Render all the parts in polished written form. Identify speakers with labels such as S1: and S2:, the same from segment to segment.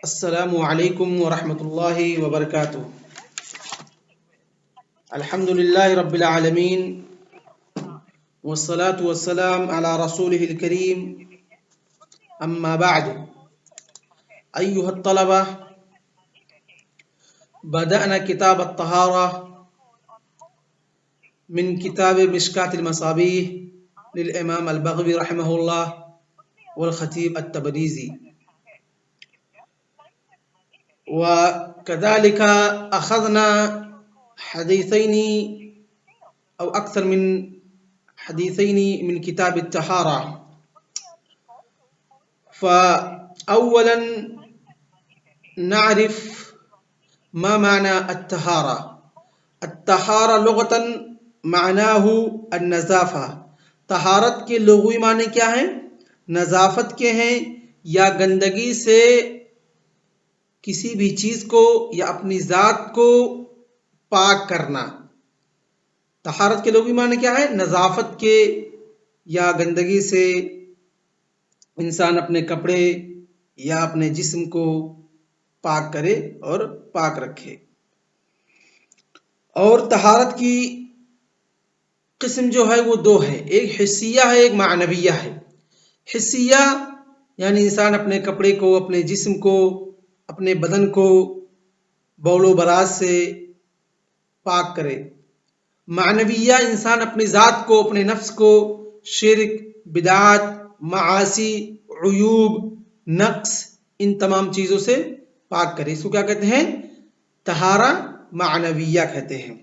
S1: السلام علیکم ورحمۃ اللہ وبرکاتہ۔ الحمد للہ رب العالمین والصلاة والسلام على رسوله الكريم اما بعد أيها الطلبة، بدأنا كتاب الطهارة من كتاب مشكاة المصابيح للإمام البغوي رحمه الله والخطيب التبريزي، وكذلك أخذنا حديثين أو أكثر من حديثين من كتاب الطهارة. فأولا نعرف ما معنى الطهارة. الطهارة لغة معناه النظافة. طہارت کے لغوی معنی کیا ہیں؟ نظافت کے ہیں، یا گندگی سے کسی بھی چیز کو یا اپنی ذات کو پاک کرنا۔ طہارت کے لغوی معنی کیا ہے؟ نظافت کے یا گندگی سے انسان اپنے کپڑے یا اپنے جسم کو پاک کرے اور پاک رکھے۔ اور طہارت کی قسم جو ہے وہ دو ہے، ایک حسیہ ہے، ایک معنویہ ہے۔ حسیہ یعنی انسان اپنے کپڑے کو، اپنے جسم کو، اپنے بدن کو بول و براز سے پاک کرے۔ معنویہ انسان اپنی ذات کو، اپنے نفس کو شرک، بدعات، معاصی، عیوب، نقص، ان تمام چیزوں سے پاک کرے۔ اس کو کیا کہتے ہیں؟ طہارہ معنویہ کہتے ہیں۔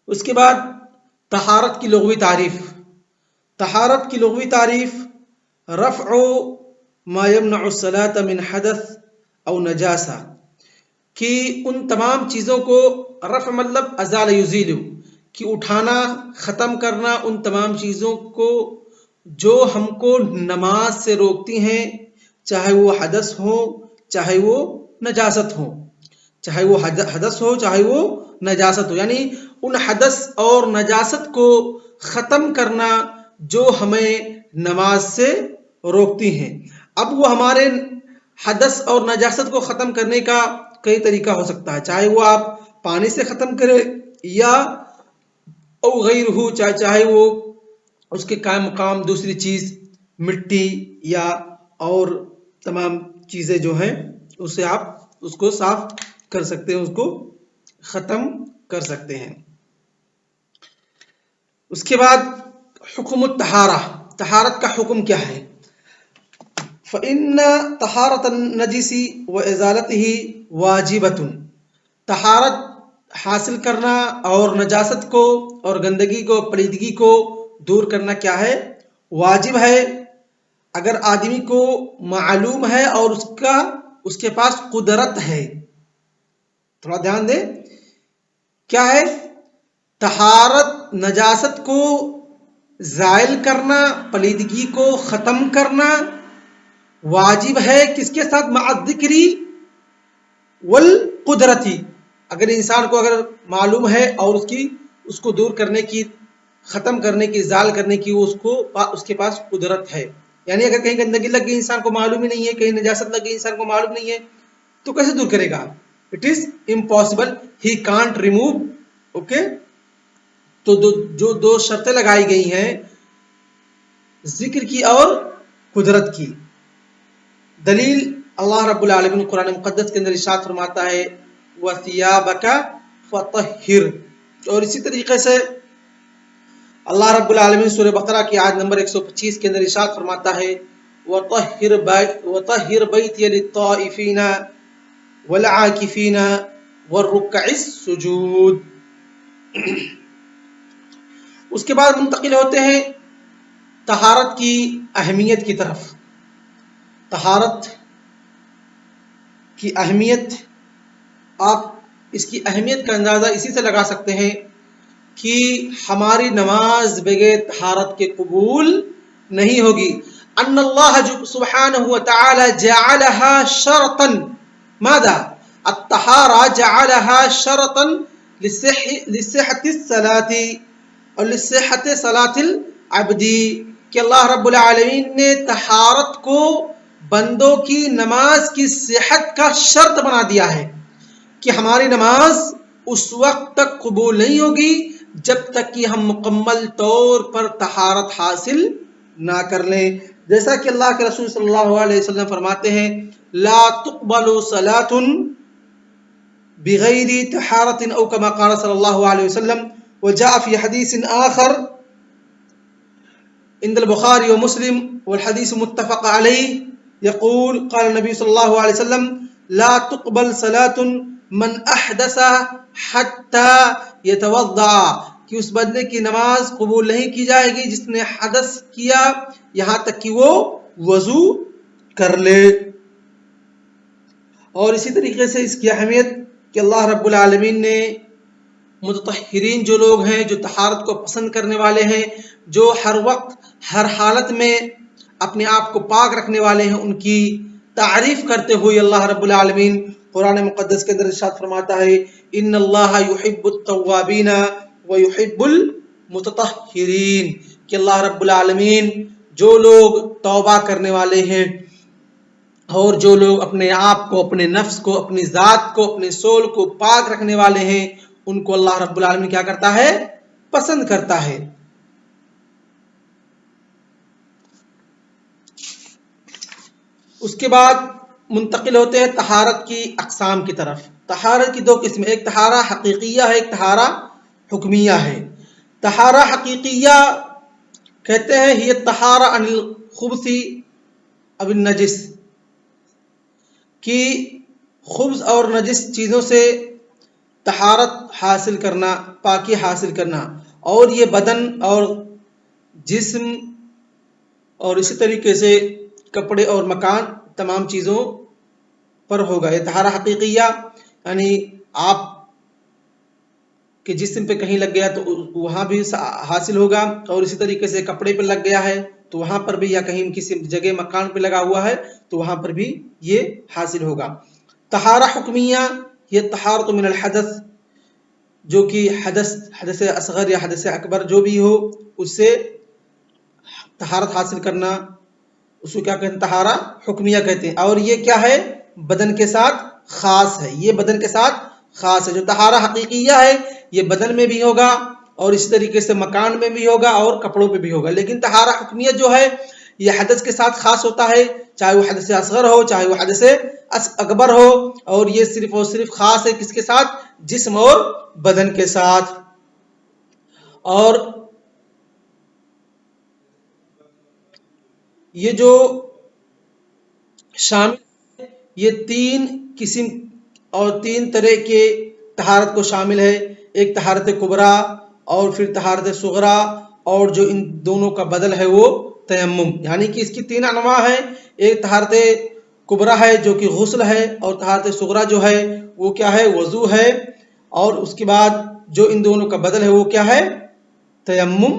S1: اس کے بعد طہارت کی لغوی تعریف۔ طہارت کی لغوی تعریف رفع ما یمنع الصلاۃ من حدث او نجاسہ، کہ ان تمام چیزوں کو، رفع مطلب ازال یزیل، کہ اٹھانا، ختم کرنا ان تمام چیزوں کو جو ہم کو نماز سے روکتی ہیں، چاہے وہ حدث ہو چاہے وہ نجاست ہو، چاہے وہ حدث ہو چاہے وہ نجاست ہو، یعنی ان حدث اور نجاست کو ختم کرنا جو ہمیں نماز سے روکتی ہیں۔ اب وہ ہمارے حدث اور نجاست کو ختم کرنے کا کئی طریقہ ہو سکتا ہے، چاہے وہ آپ پانی سے ختم کرے یا او غیر ہو، چاہے وہ اس کے قائم مقام دوسری چیز مٹی یا اور تمام چیزیں جو ہیں اسے آپ اس کو صاف کر سکتے ہیں، اس کو ختم کر سکتے ہیں۔ اس کے بعد حکم الطہارہ، طہارت کا حکم کیا ہے؟ فإن طہارت النجس وإزالته واجبۃ، طہارت حاصل کرنا اور نجاست کو اور گندگی کو، پلیدگی کو دور کرنا کیا ہے؟ واجب ہے، اگر آدمی کو معلوم ہے اور اس کے پاس قدرت ہے۔ تھوڑا دھیان دیں، کیا ہے؟ طہارت نجاست کو زائل کرنا، پلیدگی کو ختم کرنا واجب ہے، کس کے ساتھ؟ مع الذکری والقدرتی، اگر انسان کو اگر معلوم ہے اور اس کو دور کرنے کی، ختم کرنے کی، زال کرنے کی اس کے پاس قدرت ہے۔ یعنی اگر کہیں گندگی لگ گئی انسان کو معلوم ہی نہیں ہے، کہیں نجاست لگ گئی انسان کو معلوم نہیں ہے، تو کیسے دور کرے گا؟ It is impossible, he can't remove. Okay, تو جو دو شرطیں لگائی گئی ہیں، ذکر کی اور قدرت کی۔ دلیل اللہ رب العالمین قرآن مقدس کے اندر ارشاد فرماتا ہے وَثِيَابَكَ فَطَهِّرْ، اور اسی طریقے سے اللہ رب العالمین سورہ بقرہ کی آیت نمبر 125 کے اندر ارشاد فرماتا ہے وَطَهِّرْ بَيْتِيَ لِلطَّائِفِينَ وَالْعَاكِفِينَ وَالرُّكَّعِ السُّجُودِ۔ اس کے بعد منتقل ہوتے ہیں طہارت کی اہمیت کی طرف۔ طہارت کی اہمیت، آپ اس کی اہمیت کا اندازہ اسی سے لگا سکتے ہیں کہ ہماری نماز بغیر طہارت کے قبول نہیں ہوگی۔ ان اللہ سبحانہ وتعالی جعلها شرطا، ماذا؟ الطہارہ جعلها شرطا لصحة الصلاة اور لصحة صلاة العبد، کہ اللہ رب العالمین نے طہارت کو بندوں کی نماز کی صحت کا شرط بنا دیا ہے کہ ہماری نماز اس وقت تک قبول نہیں ہوگی جب تک کہ ہم مکمل طور پر طہارت حاصل نہ کر لیں. جیسا کہ اللہ کے رسول صلی اللہ علیہ وسلم فرماتے ہیں لا تقبل صلاة بغیر طہارت او کما قال صلی اللہ علیہ وسلم. وجاء في حديث آخر عند البخاري ومسلم والحديث متفق عليه يقول قال النبي صلى الله عليه وسلم لا تقبل صلاة من احدث حتى يتوضا کہ اس بندے کی نماز قبول نہیں کی جائے گی جس نے حدث کیا یہاں تک کہ وہ وضو کر لے. اور اسی طریقے سے اس کی اہمیت کہ اللہ رب العالمین نے متطہرین جو لوگ ہیں جو طہارت کو پسند کرنے والے ہیں جو ہر وقت ہر حالت میں اپنے آپ کو پاک رکھنے والے ہیں ان کی تعریف کرتے ہوئے اللہ رب العالمین قرآن مقدس کے اندر ارشاد فرماتا ہے ان اللہ یحب التوابین ویحب المتطہرین کہ اللہ رب العالمین جو لوگ توبہ کرنے والے ہیں اور جو لوگ اپنے آپ کو اپنے نفس کو اپنی ذات کو اپنے سول کو پاک رکھنے والے ہیں ان کو اللہ رب العالمین کیا کرتا ہے پسند کرتا ہے. اس کے بعد منتقل ہوتے ہیں طہارت کی اقسام کی طرف. طہارت کی دو قسم، ایک طہارہ حقیقیہ ہے ایک طہارہ حکمیہ ہے. طہارہ حقیقیہ کہتے ہیں یہ طہارہ عن الخبث او النجس کہ خبث اور نجس چیزوں سے طہارت حاصل کرنا پاکی حاصل کرنا اور یہ بدن اور جسم اور اسی طریقے سے کپڑے اور مکان تمام چیزوں پر ہوگا. یہ طہارہ حقیقیہ یعنی آپ کے جسم پہ کہیں لگ گیا تو وہاں بھی حاصل ہوگا اور اسی طریقے سے کپڑے پہ لگ گیا ہے تو وہاں پر بھی یا کہیں کسی جگہ مکان پہ لگا ہوا ہے تو وہاں پر بھی یہ حاصل ہوگا. طہارہ حکمیہ یہ طہارت من الحدث جو کہ حدث اصغر یا حدث اکبر جو بھی ہو اس سے طہارت حاصل کرنا اس کو کیا کہتے ہیں طہارہ حکمیہ کہتے ہیں. اور یہ کیا ہے بدن کے ساتھ خاص ہے، یہ بدن کے ساتھ خاص ہے. جو طہارہ حقیقیہ ہے یہ بدن میں بھی ہوگا اور اسی طریقے سے مکان میں بھی ہوگا اور کپڑوں پہ بھی ہوگا. لیکن طہارہ حکمیہ جو ہے یہ حدث کے ساتھ خاص ہوتا ہے چاہے وہ حدث اصغر ہو چاہے وہ حدث اکبر ہو اور یہ صرف اور صرف خاص ہے کس کے ساتھ جسم اور بدن کے ساتھ. اور یہ جو شامل یہ تین قسم اور تین طرح کے طہارت کو شامل ہے. ایک طہارت کبریٰ اور پھر طہارت صغریٰ اور جو ان دونوں کا بدل ہے وہ تیمم یعنی کہ اس کی تین انواع ہیں. ایک طہارت کبریٰ ہے جو کہ غسل ہے اور طہارت صغریٰ جو ہے وہ کیا ہے وضو ہے اور اس کے بعد جو ان دونوں کا بدل ہے وہ کیا ہے تیمم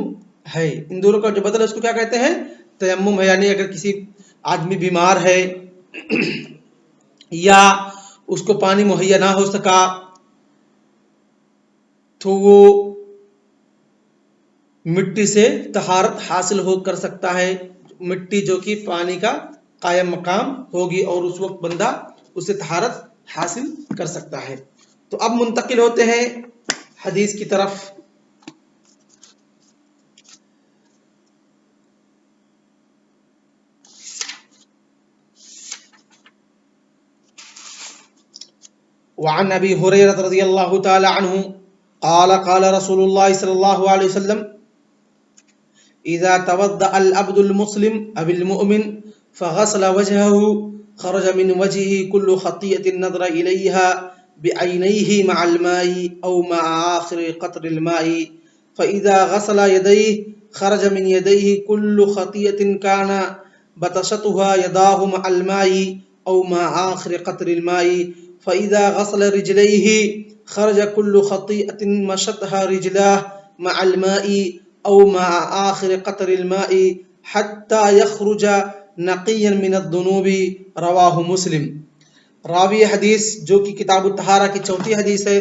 S1: ہے. ان دونوں کا جو بدل ہے اس کو کیا کہتے ہیں تیمم ہے. یعنی اگر کسی آدمی بیمار ہے یا اس کو پانی مہیا نہ ہو سکا تو وہ مٹی سے طہارت حاصل ہو کر سکتا ہے، مٹی جو کہ پانی کا قائم مقام ہوگی اور اس وقت بندہ اسے طہارت حاصل کر سکتا ہے. تو اب منتقل ہوتے ہیں حدیث کی طرف. وعن ابي هريره رضي الله تعالى عنه قال قال رسول الله صلى الله عليه وسلم اذا توضأ العبد المسلم او المؤمن فغسل وجهه خرج من وجهه كل خطيئة نظر اليها بعينيه مع الماء او مع آخر قطر الماء فاذا غسل يديه خرج من يديه كل خطيئة كان بطشتها يداه مع الماء او مع آخر قطر الماء فإذا غسل رجليه خرج كل خطيئة مشتها رجلاه مع الماء أو مع آخر قطر الماء حتى يخرج نقيا من الذنوب رواہ مسلم. راوی حدیث جو کہ کتاب الطہارہ کی چوتھی حدیث ہے.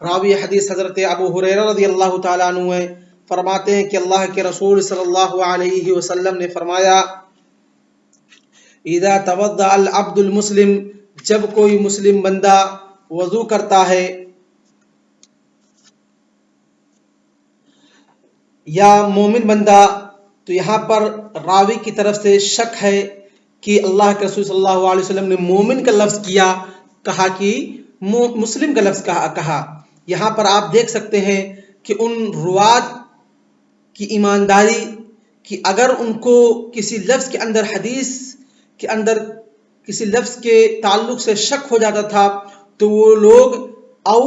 S1: راوی حدیث حضرت ابو ہریرہ رضی اللہ تعالیٰ عنہ ہے. فرماتے ہیں کہ اللہ کے رسول صلی اللہ علیہ وسلم نے فرمایا اذا توضأ العبد المسلم، جب کوئی مسلم بندہ وضو کرتا ہے، یا مومن بندہ، تو یہاں پر راوی کی طرف سے شک ہے کہ اللہ کے رسول صلی اللہ علیہ وسلم نے مومن کا لفظ کہا کہ مسلم کا لفظ کہا۔ یہاں پر آپ دیکھ سکتے ہیں کہ ان روات کی ایمانداری کہ اگر ان کو کسی لفظ کے اندر، حدیث کے اندر کسی لفظ کے تعلق سے شک ہو جاتا تھا تو وہ لوگ او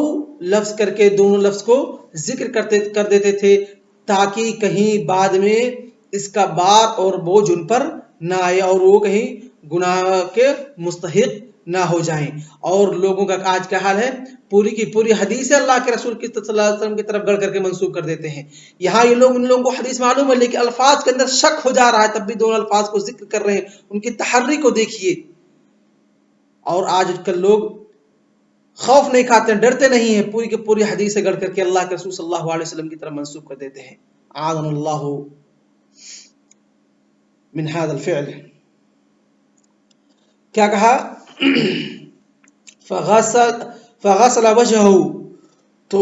S1: لفظ کر کے دونوں لفظ کو ذکر کر دیتے تھے، تاکہ کہیں بعد میں اس کا بار اور بوجھ ان پر نہ آئے اور وہ کہیں گناہ کے مستحق نہ ہو جائیں۔ اور لوگوں کا آج کیا حال ہے، پوری کی پوری حدیث اللہ کے رسول کی صلی اللہ علیہ وسلم کی طرف گڑھ کر کے منسوخ کر دیتے ہیں۔ یہاں یہ لوگ، ان لوگوں کو حدیث معلوم ہے لیکن الفاظ کے اندر شک ہو جا رہا ہے، تب بھی دونوں الفاظ کو ذکر کر رہے ہیں۔ ان کی تحری کو دیکھیے۔ اور آج کل لوگ خوف نہیں کھاتے، ڈرتے نہیں ہیں، پوری کی پوری حدیث سے گڑھ کر کے اللہ کے رسول صلی اللہ علیہ وسلم کی طرف منسوخ کر دیتے ہیں۔ اعاذنا اللہ من هذا الفعل۔ کیا کہا؟ فغسل وجهه، تو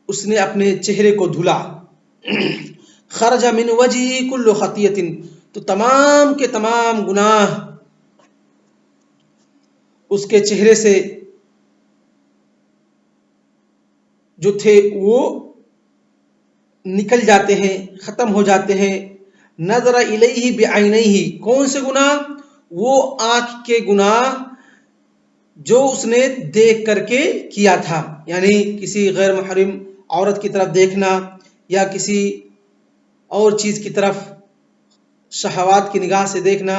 S1: اس نے اپنے چہرے کو دھلا۔ خرج من وجهه كل خطیۃ، تو تمام کے تمام گناہ اس کے چہرے سے جو تھے وہ نکل جاتے ہیں، ختم ہو جاتے ہیں۔ نظر الیہ بعینیہ، کون سے گناہ؟ وہ آنکھ کے گناہ جو اس نے دیکھ کر کے کیا تھا، یعنی کسی غیر محرم عورت کی طرف دیکھنا یا کسی اور چیز کی طرف شہوات کی نگاہ سے دیکھنا،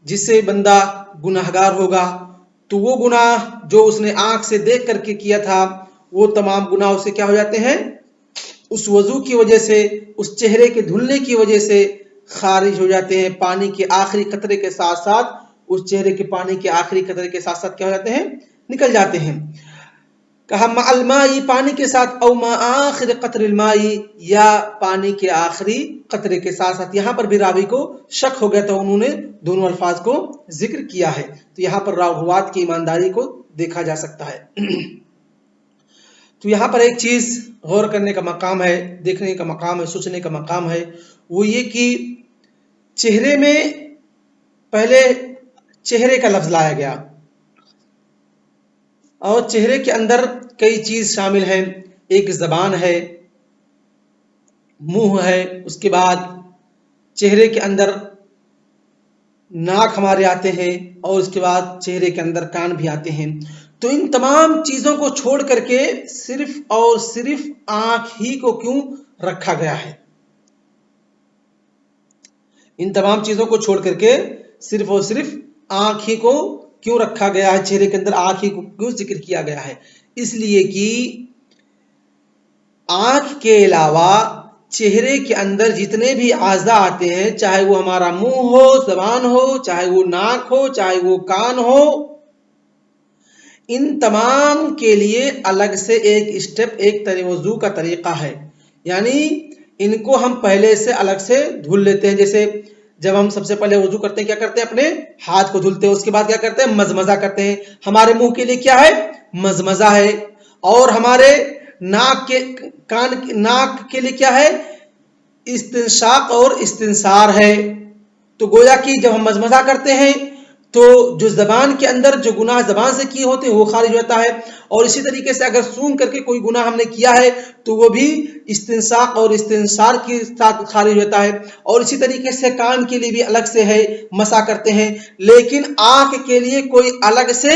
S1: جس سے بندہ گناہگار ہوگا، تو وہ گناہ جو اس نے آنکھ سے دیکھ کر کے کیا تھا وہ تمام گناہ اسے کیا ہو جاتے ہیں؟ اس وضو کی وجہ سے، اس چہرے کے دھلنے کی وجہ سے خارج ہو جاتے ہیں۔ پانی کے آخری قطرے کے ساتھ ساتھ، اس چہرے کے پانی کے آخری قطرے کے ساتھ ساتھ کیا ہو جاتے ہیں؟ نکل جاتے ہیں۔ کہا مع الماء، پانی کے ساتھ، او مع آخر قطر الماء، یا پانی کے آخری قطرے کے ساتھ ساتھ۔ یہاں پر بھی راوی کو شک ہو گیا تو انہوں نے دونوں الفاظ کو ذکر کیا ہے۔ تو یہاں پر روات کی ایمانداری کو دیکھا جا سکتا ہے۔ تو یہاں پر ایک چیز غور کرنے کا مقام ہے، دیکھنے کا مقام ہے، سوچنے کا مقام ہے، وہ یہ کہ چہرے میں پہلے چہرے کا لفظ لایا گیا اور چہرے کے اندر کئی چیز شامل ہیں۔ ایک زبان ہے، منہ ہے، اس کے بعد چہرے کے اندر ناک ہمارے آتے ہیں، اور اس کے بعد چہرے کے اندر کان بھی آتے ہیں۔ تو ان تمام چیزوں کو چھوڑ کر کے صرف اور صرف آنکھ ہی کو کیوں رکھا گیا ہے؟ ان تمام چیزوں کو چھوڑ کر کے صرف اور صرف آنکھ ہی کو کیوں رکھا گیا ہے؟ چہرے کے اندر آنکھ ہی کو کیوں ذکر کیا گیا ہے؟ اس لیے کہ آنکھ کے علاوہ چہرے کے اندر جتنے بھی اعضاء آتے ہیں، چاہے وہ ہمارا منہ ہو، زبان ہو، چاہے وہ ناک ہو، چاہے وہ کان ہو، ان تمام کے لیے الگ سے ایک اسٹیپ، ایک وضو کا طریقہ ہے۔ یعنی ان کو ہم پہلے سے الگ سے دھل لیتے ہیں۔ جیسے جب ہم سب سے پہلے وضو کرتے ہیں کیا کرتے ہیں؟ اپنے ہاتھ کو دھلتے ہیں، اس کے بعد کیا کرتے ہیں؟ مزمزہ کرتے ہیں۔ ہمارے منہ کے لیے کیا ہے؟ مزمزہ ہے۔ اور ہمارے ناک کے لیے کیا ہے؟ استنشاق اور استنثار ہے۔ تو گویا کہ جب ہم مزمزہ کرتے ہیں تو جو زبان کے اندر جو گناہ زبان سے کیے ہوتے ہیں وہ خارج ہوتا ہے، اور اسی طریقے سے اگر سونگھ کر کے کوئی گناہ ہم نے کیا ہے تو وہ بھی استنشاق اور استنثار کے ساتھ خارج ہوتا ہے۔ اور اسی طریقے سے کان کے لیے بھی الگ سے ہے، مسا کرتے ہیں، لیکن آنکھ کے لیے کوئی الگ سے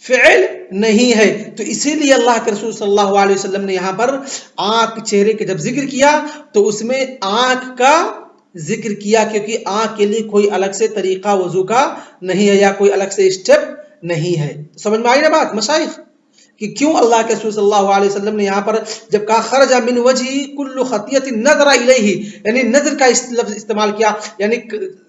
S1: فعل نہیں ہے۔ تو اسی لیے اللہ کے رسول صلی اللہ علیہ وسلم نے یہاں پر آنکھ، چہرے کے جب ذکر کیا تو اس میں آنکھ کا ذکر کیا، کیونکہ آنکھ کے لیے کوئی الگ سے طریقہ وضو کا نہیں ہے یا کوئی الگ سے اسٹیپ نہیں ہے۔ سمجھ میں آئی نا بات مشائخ؟ کہ کیوں اللہ کے رسول صلی اللہ علیہ وسلم نے یہاں پر جب کہا خرج من وجہی کل خطیۃ نظر الیہ، یعنی نظر کا لفظ استعمال کیا، یعنی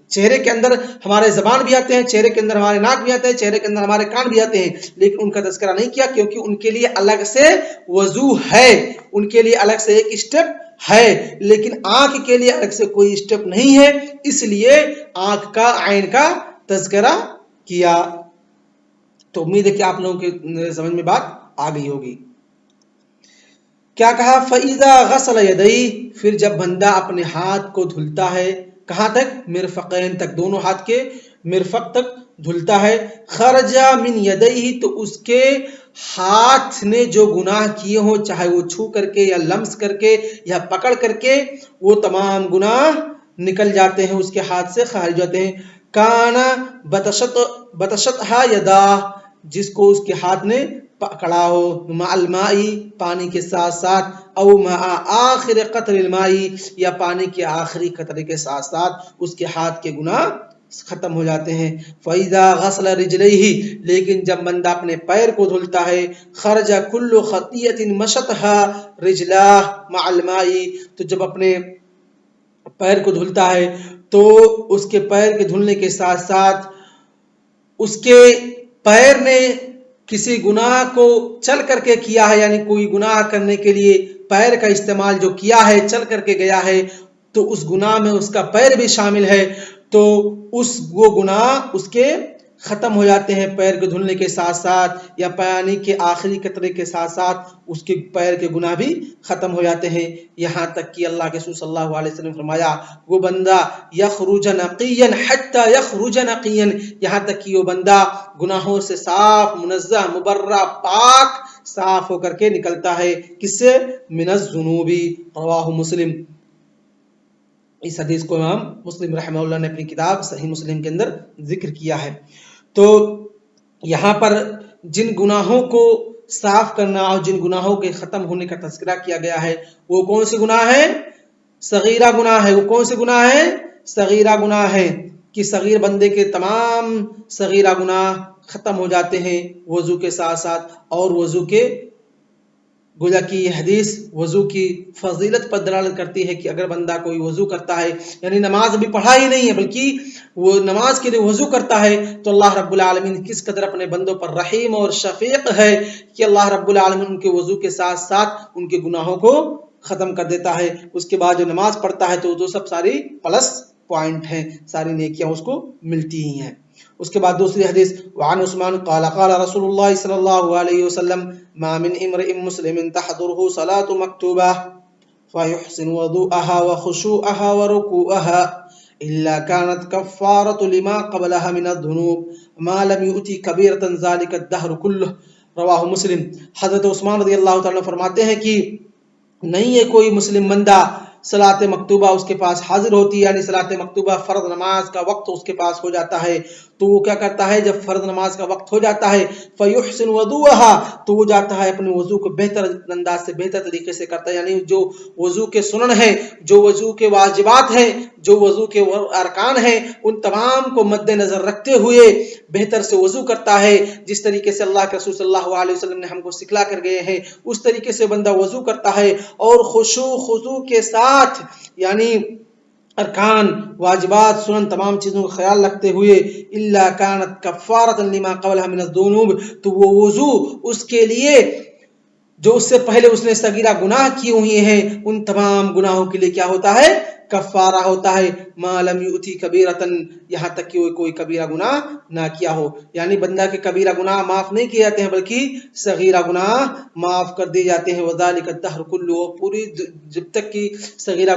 S1: چہرے کے اندر ہمارے زبان بھی آتے ہیں، چہرے کے اندر ہمارے ناک بھی آتے ہیں، چہرے کے اندر ہمارے کان بھی آتے ہیں، لیکن ان کا تذکرہ نہیں کیا کیونکہ ان کے لیے الگ سے وضو ہے، ان کے لیے الگ سے ایک اسٹیپ ہے، لیکن آنکھ کے لیے الگ سے کوئی اسٹیپ نہیں ہے، اس لیے آنکھ کا عین کا تذکرہ کیا۔ تو امید ہے کہ آپ لوگوں کے سمجھ میں بات آ گئی ہوگی۔ کیا کہا؟ فَإِذَا غَسَلَ يَدَيْهِ، پھر جب بندہ اپنے ہاتھ کو دھلتا ہے، کہاں تک؟ مرفقین تک، دونوں ہاتھ کے مرفق تک دھلتا ہے، خرج من یدیہ، تو اس کے ہاتھ نے جو گناہ کیے ہوں، چاہے وہ چھو کر کے یا لمس کر کے یا پکڑ کر کے، وہ تمام گناہ نکل جاتے ہیں، اس کے ہاتھ سے خارج جاتے ہیں۔ کانا بتشتھا یدا، جس کو اس کے ہاتھ نے پکڑا ہو، مع الماء، پانی کے ساتھ ساتھ، او مع آخر قطر الماء، یا پانی کے آخری قطرے کے ساتھ ساتھ اس کے ہاتھ کے گناہ ختم ہو جاتے ہیں۔ فَإِذَا غَسَلَ رِجْلَيْهِ، لیکن جب بندہ اپنے پیر کو دھلتا ہے، خرج كُلُّ خطیۃ مشتها رجلاه مع الماء، تو جب اپنے پیر کو دھلتا ہے تو اس کے پیر کے دھلنے کے ساتھ ساتھ اس کے پیر نے کسی گناہ کو چل کر کے کیا ہے، یعنی کوئی گناہ کرنے کے لیے پیر کا استعمال جو کیا ہے، چل کر کے گیا ہے، تو اس گناہ میں اس کا پیر بھی شامل ہے، تو وہ گناہ اس کے ختم ہو جاتے ہیں پیر کے دھلنے کے ساتھ ساتھ، یا پانی کے آخری قطرے کے ساتھ ساتھ اس کے پیر کے گناہ بھی ختم ہو جاتے ہیں۔ یہاں تک کہ اللہ کے رسول صلی اللہ علیہ وسلم نے فرمایا، وہ بندہ یخرج نقیا حتی یخرج نقیا، یہاں تک کہ وہ بندہ گناہوں سے صاف، منزہ، مبرہ، پاک، صاف ہو کر کے نکلتا ہے، کس سے؟ من الذنوب۔ رواہ مسلم، اس حدیث کو امام مسلم رحمہ اللہ نے اپنی کتاب صحیح مسلم کے اندر ذکر کیا ہے۔ تو یہاں پر جن گناہوں کو صاف کرنا اور جن گناہوں کے ختم ہونے کا تذکرہ کیا گیا ہے، وہ کون سے گناہ ہیں؟ صغیرہ گناہ ہے۔ وہ کون سے گناہ ہیں؟ صغیرہ گناہ ہے، کہ صغیر بندے کے تمام صغیرہ گناہ ختم ہو جاتے ہیں وضو کے ساتھ ساتھ۔ اور وضو کے گویا کہ یہ حدیث وضو کی فضیلت پر دلالت کرتی ہے کہ اگر بندہ کوئی وضو کرتا ہے، یعنی نماز ابھی پڑھا ہی نہیں ہے بلکہ وہ نماز کے لیے وضو کرتا ہے، تو اللہ رب العالمین کس قدر اپنے بندوں پر رحیم اور شفیق ہے کہ اللہ رب العالمین ان کے وضو کے ساتھ ساتھ ان کے گناہوں کو ختم کر دیتا ہے۔ اس کے بعد جو نماز پڑھتا ہے تو وہ سب ساری پلس پوائنٹ ہیں، ساری نیکیاں اس کو ملتی ہی ہیں۔ اس کے بعد دوسری حدیث، وعن عثمان قال قال رسول اللہ صلی اللہ علیہ وسلم ما من امرئ مسلم تحضره صلاة مکتوبہ فيحسن وضوءها وخشوعها وركوعها إلا كانت كفارة لما قبلها من الذنوب ما لم يؤتي كبيرة ذلك الدهر كله۔ رواہ مسلم۔ حضرت عثمان رضی اللہ تعالیٰ فرماتے ہیں کہ نہیں ہے کوئی مسلم بندہ صلاۃ مکتوبہ اس کے پاس حاضر ہوتی ہے، یعنی صلاۃ مکتوبہ فرض نماز کا وقت اس کے پاس ہو جاتا ہے، تو وہ کیا کرتا ہے؟ جب فرض نماز کا وقت ہو جاتا ہے، فیحسن وضوءها، تو وہ جاتا ہے اپنے وضو کو بہتر انداز سے، بہتر طریقے سے کرتا ہے، یعنی جو وضو کے سنن ہیں، جو وضو کے واجبات ہیں، جو وضو کے ارکان ہیں، ان تمام کو مد نظر رکھتے ہوئے بہتر سے وضو کرتا ہے، جس طریقے سے اللہ کے رسول صلی اللہ علیہ وسلم نے ہم کو سکھلا کر گئے ہیں، اس طریقے سے بندہ وضو کرتا ہے، اور خشوع خضوع کے ساتھ، یعنی ارکان، واجبات، سنن، تمام چیزوں کا خیال رکھتے ہوئے، الا كانت كفارة لما قبلها من الذنوب، تو وہ وضو اس کے لیے جو اس سے پہلے اس نے صغیرہ گناہ کیے ہوئے ہیں ان تمام گناہوں کے لیے کیا ہوتا ہے؟ کفارہ ہوتا ہے، ما لم یؤتی کبیرۃ، یہاں تک کہ وہ کوئی کبیرہ گناہ نہ کیا ہو، یعنی بندہ کے کبیرہ گناہ معاف نہیں کیے جاتے ہیں بلکہ صغیرہ گناہ معاف کر دیے جاتے ہیں۔ وذالک الدہر کلہ، پوری جب تک کہ صغیرہ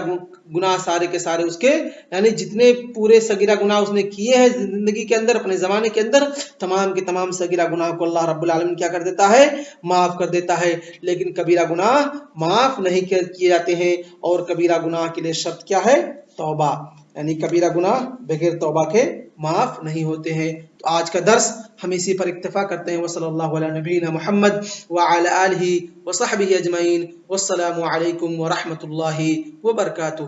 S1: گناہ سارے کے سارے اس کے، یعنی جتنے پورے صغیرہ گناہ اس نے کیے ہیں زندگی کے اندر، اپنے زمانے کے اندر، تمام کے تمام صغیرہ گناہ کو اللہ رب العالمین کیا کر دیتا ہے؟ معاف کر دیتا ہے، لیکن کبیرہ گناہ معاف نہیں کیے جاتے ہیں، اور کبیرہ گناہ کے لیے شرط کیا ہے؟ توبہ، یعنی کبیرہ گناہ بغیر توبہ کے معاف نہیں ہوتے ہیں۔ تو آج کا درس ہم اسی پر اکتفا کرتے ہیں۔ وصلی اللہ علی نبینا محمد وعلی آلہ وصحبہ اجمعین، والسلام علیکم ورحمۃ اللہ وبرکاتہ۔